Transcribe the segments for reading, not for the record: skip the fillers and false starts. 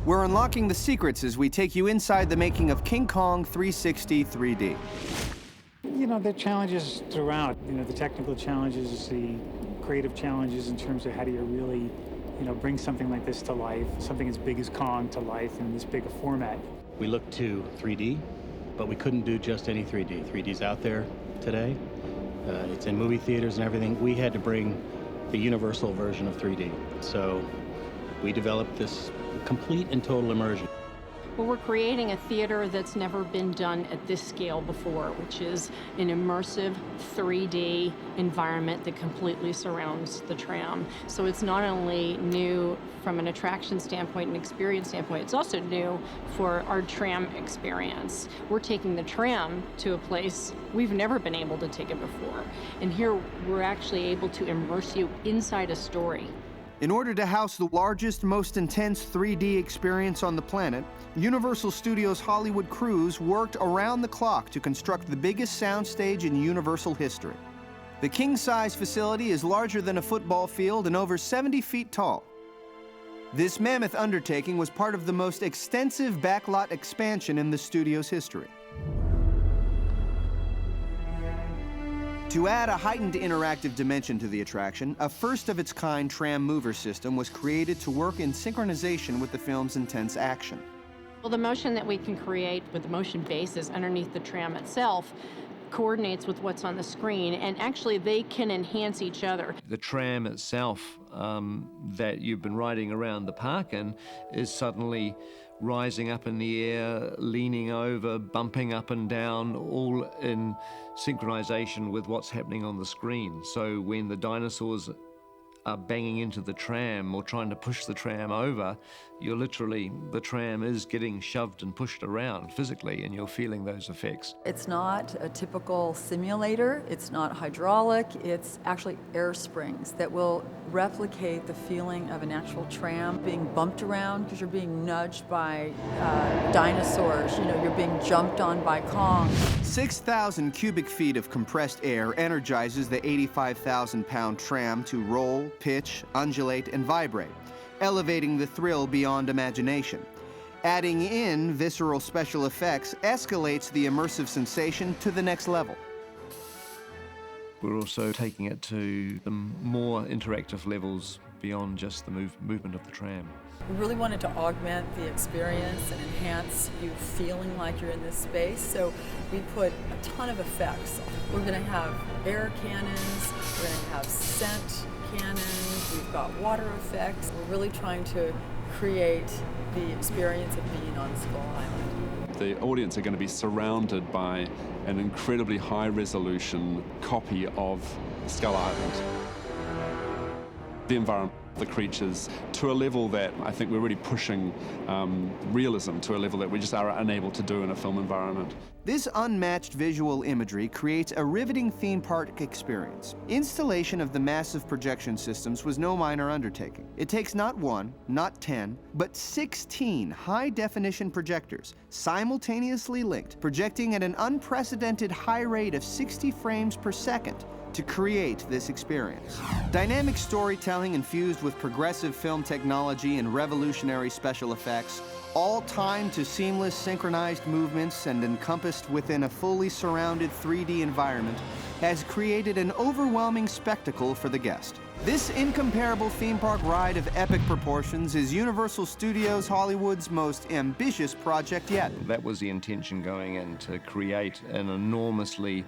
We're unlocking the secrets as we take you inside the making of King Kong 360 3D. You know, there are challenges throughout. You know, the technical challenges, the creative challenges in terms of how do you really, bring something like this to life, something as big as Kong to life in this big a format. We looked to 3D, but we couldn't do just any 3D. 3D's out there today. It's in movie theaters and everything. We had to bring the universal version of 3D. So we developed this complete and total immersion. Well, we're creating a theater that's never been done at this scale before, which is an immersive 3D environment that completely surrounds the tram. So it's not only new from an attraction standpoint and experience standpoint, it's also new for our tram experience. We're taking the tram to a place we've never been able to take it before. And here we're actually able to immerse you inside a story. In order to house the largest, most intense 3D experience on the planet, Universal Studios Hollywood crews worked around the clock to construct the biggest soundstage in Universal history. The king-size facility is larger than a football field and over 70 feet tall. This mammoth undertaking was part of the most extensive backlot expansion in the studio's history. To add a heightened interactive dimension to the attraction, a first-of-its-kind tram mover system was created to work in synchronization with the film's intense action. Well, the motion that we can create with the motion bases underneath the tram itself coordinates with what's on the screen, and actually they can enhance each other. The tram itself that you've been riding around the park in is suddenly rising up in the air, leaning over, bumping up and down, all in synchronization with what's happening on the screen. So when the dinosaurs are banging into the tram or trying to push the tram over, the tram is getting shoved and pushed around physically, and you're feeling those effects. It's not a typical simulator, it's not hydraulic, it's actually air springs that will replicate the feeling of an actual tram being bumped around because you're being nudged by dinosaurs, you're being jumped on by Kong. 6,000 cubic feet of compressed air energizes the 85,000-pound tram to roll, pitch, undulate, and vibrate, elevating the thrill beyond imagination. Adding in visceral special effects escalates the immersive sensation to the next level. We're also taking it to the more interactive levels beyond just the movement of the tram. We really wanted to augment the experience and enhance you feeling like you're in this space, so we put a ton of effects. We're going to have air cannons, we're going to have scent cannons, we've got water effects. We're really trying to create the experience of being on Skull Island. The audience are going to be surrounded by an incredibly high-resolution copy of Skull Island. The environment, the creatures, to a level that I think we're really pushing realism to a level that we just are unable to do in a film environment. This unmatched visual imagery creates a riveting theme park experience. Installation of the massive projection systems was no minor undertaking. It takes not one, not 10, but 16 high-definition projectors, simultaneously linked, projecting at an unprecedented high rate of 60 frames per second to create this experience. Dynamic storytelling infused with progressive film technology and revolutionary special effects, all timed to seamless synchronized movements and encompassed within a fully surrounded 3D environment, has created an overwhelming spectacle for the guest. This incomparable theme park ride of epic proportions is Universal Studios Hollywood's most ambitious project yet. That was the intention going in, to create an enormously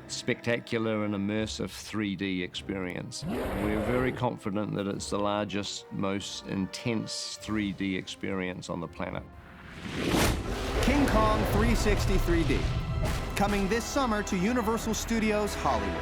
spectacular and immersive 3D experience. We're very confident that it's the largest, most intense 3D experience on the planet. King Kong 360 3D, coming this summer to Universal Studios Hollywood.